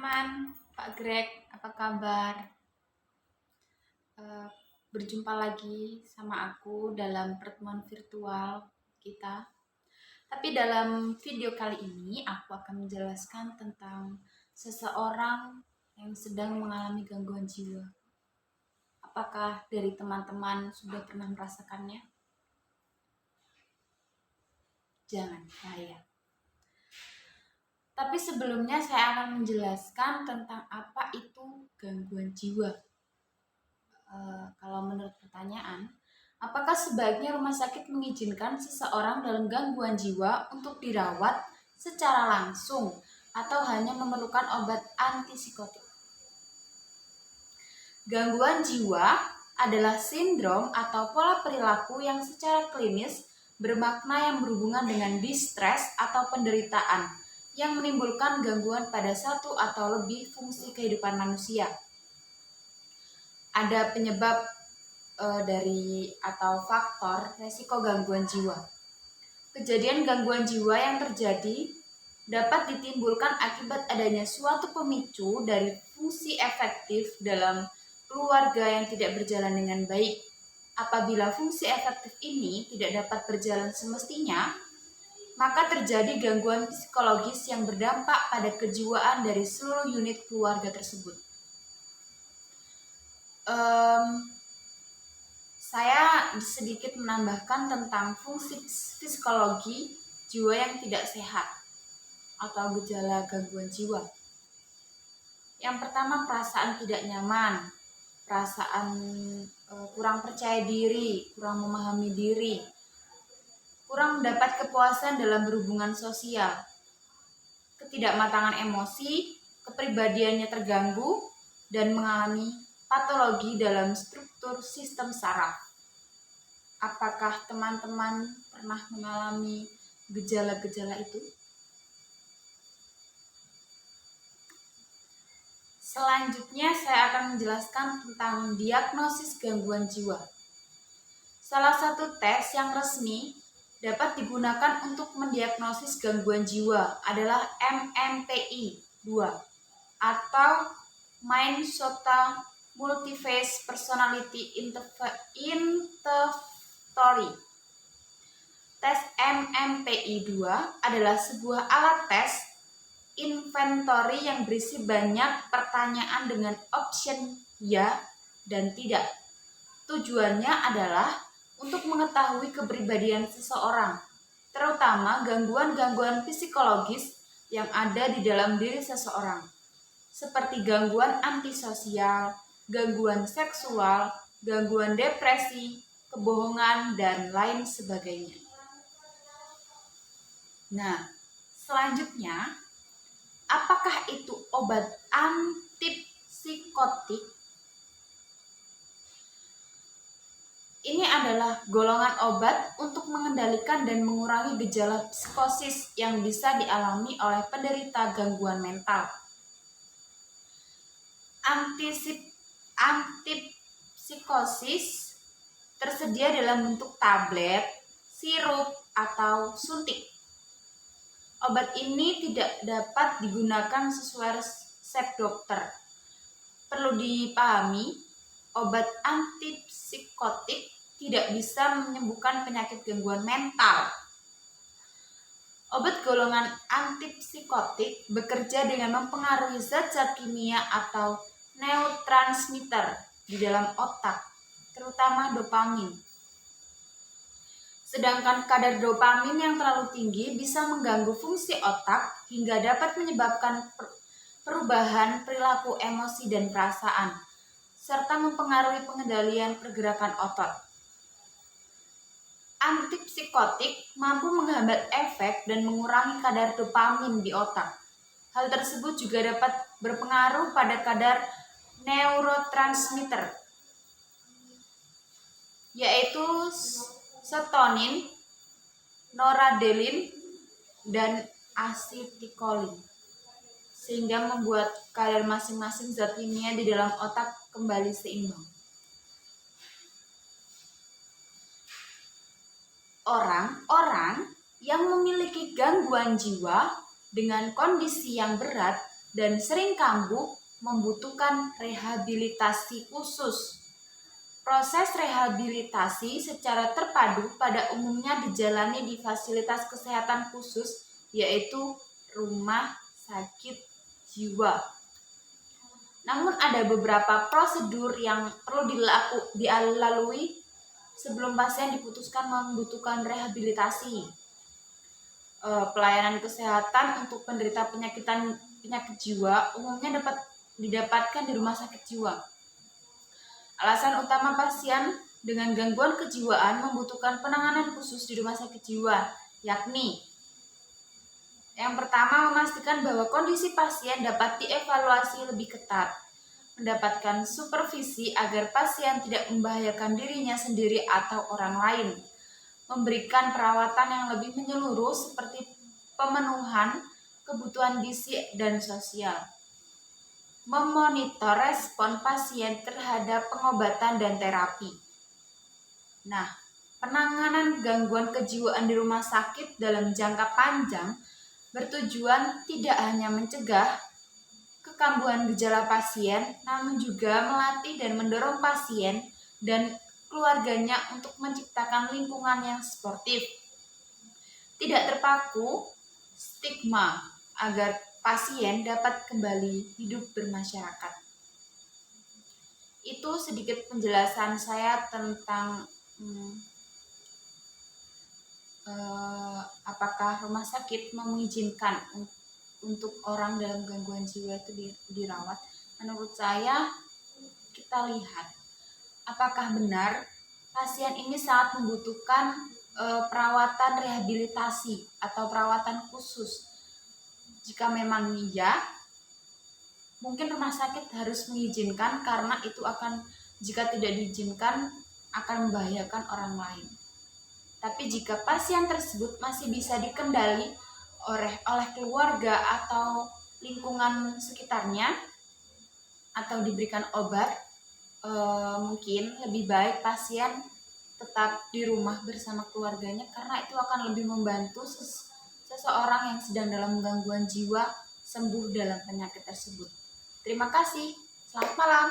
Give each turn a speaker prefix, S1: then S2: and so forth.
S1: teman-teman, Pak Greg, apa kabar? Eh, Berjumpa lagi sama aku dalam pertemuan virtual kita. Tapi dalam video kali ini aku akan menjelaskan tentang seseorang yang sedang mengalami gangguan jiwa. Apakah dari teman-teman sudah pernah merasakannya? Jangan saya. Tapi sebelumnya saya akan menjelaskan tentang apa itu gangguan jiwa. Kalau menurut pertanyaan, apakah sebaiknya rumah sakit mengizinkan seseorang dalam gangguan jiwa untuk dirawat secara langsung atau hanya memerlukan obat antipsikotik? Gangguan jiwa adalah sindrom atau pola perilaku yang secara klinis bermakna yang berhubungan dengan distres atau penderitaan yang menimbulkan gangguan pada satu atau lebih fungsi kehidupan manusia. Ada penyebab dari atau faktor resiko gangguan jiwa. Kejadian gangguan jiwa yang terjadi dapat ditimbulkan akibat adanya suatu pemicu dari fungsi efektif dalam keluarga yang tidak berjalan dengan baik. Apabila fungsi efektif ini tidak dapat berjalan semestinya, maka terjadi gangguan psikologis yang berdampak pada kejiwaan dari seluruh unit keluarga tersebut. Saya sedikit menambahkan tentang fungsi psikologi jiwa yang tidak sehat atau gejala gangguan jiwa. Yang pertama, perasaan tidak nyaman, perasaan kurang percaya diri, kurang memahami diri, kurang mendapat kepuasan dalam berhubungan sosial, ketidakmatangan emosi, kepribadiannya terganggu, dan mengalami patologi dalam struktur sistem saraf. Apakah teman-teman pernah mengalami gejala-gejala itu? Selanjutnya saya akan menjelaskan tentang diagnosis gangguan jiwa. Salah satu tes yang resmi dapat digunakan untuk mendiagnosis gangguan jiwa adalah MMPI 2 atau Minnesota Multiphase Personality Inventory. Tes MMPI 2 adalah sebuah alat tes inventory yang berisi banyak pertanyaan dengan option ya dan tidak. Tujuannya adalah untuk mengetahui kepribadian seseorang, terutama gangguan-gangguan psikologis yang ada di dalam diri seseorang, seperti gangguan antisosial, gangguan seksual, gangguan depresi, kebohongan, dan lain sebagainya. Nah, selanjutnya, apakah itu obat antipsikotik? Ini adalah golongan obat untuk mengendalikan dan mengurangi gejala psikosis yang bisa dialami oleh penderita gangguan mental. Antipsikosis tersedia dalam bentuk tablet, sirup, atau suntik. Obat ini tidak dapat digunakan sesuai resep dokter. Perlu dipahami, obat antipsikotik tidak bisa menyembuhkan penyakit gangguan mental. Obat golongan antipsikotik bekerja dengan mempengaruhi zat-zat kimia atau neurotransmitter di dalam otak, terutama dopamin. Sedangkan kadar dopamin yang terlalu tinggi bisa mengganggu fungsi otak hingga dapat menyebabkan perubahan perilaku emosi dan perasaan, serta mempengaruhi pengendalian pergerakan otot. Antipsikotik mampu menghambat efek dan mengurangi kadar dopamin di otak. Hal tersebut juga dapat berpengaruh pada kadar neurotransmitter, yaitu serotonin, noradrenalin, dan asetilkolin, sehingga membuat kadar masing-masing zat kimia di dalam otak kembali seimbang. Orang-orang yang memiliki gangguan jiwa dengan kondisi yang berat dan sering kambuh membutuhkan rehabilitasi khusus. Proses rehabilitasi secara terpadu pada umumnya dijalani di fasilitas kesehatan khusus, yaitu rumah sakit jiwa. Namun ada beberapa prosedur yang perlu dilalui sebelum pasien diputuskan membutuhkan rehabilitasi. Pelayanan kesehatan untuk penderita penyakit jiwa umumnya dapat didapatkan di rumah sakit jiwa. Alasan utama pasien dengan gangguan kejiwaan membutuhkan penanganan khusus di rumah sakit jiwa, yakni yang pertama, memastikan bahwa kondisi pasien dapat dievaluasi lebih ketat, mendapatkan supervisi agar pasien tidak membahayakan dirinya sendiri atau orang lain, memberikan perawatan yang lebih menyeluruh seperti pemenuhan kebutuhan gizi dan sosial, memonitor respon pasien terhadap pengobatan dan terapi. Nah, penanganan gangguan kejiwaan di rumah sakit dalam jangka panjang bertujuan tidak hanya mencegah kekambuhan gejala pasien, namun juga melatih dan mendorong pasien dan keluarganya untuk menciptakan lingkungan yang sportif, tidak terpaku stigma, agar pasien dapat kembali hidup bermasyarakat. Itu sedikit penjelasan saya tentang apakah rumah sakit mengizinkan untuk orang dalam gangguan jiwa itu dirawat. Menurut saya, kita lihat apakah benar pasien ini sangat membutuhkan perawatan rehabilitasi atau perawatan khusus. Jika memang iya, mungkin rumah sakit harus mengizinkan, karena itu jika tidak diizinkan akan membahayakan orang lain. Tapi jika pasien tersebut masih bisa dikendali oleh keluarga atau lingkungan sekitarnya atau diberikan obat, mungkin lebih baik pasien tetap di rumah bersama keluarganya, karena itu akan lebih membantu seseorang yang sedang dalam gangguan jiwa sembuh dalam penyakit tersebut. Terima kasih. Selamat malam.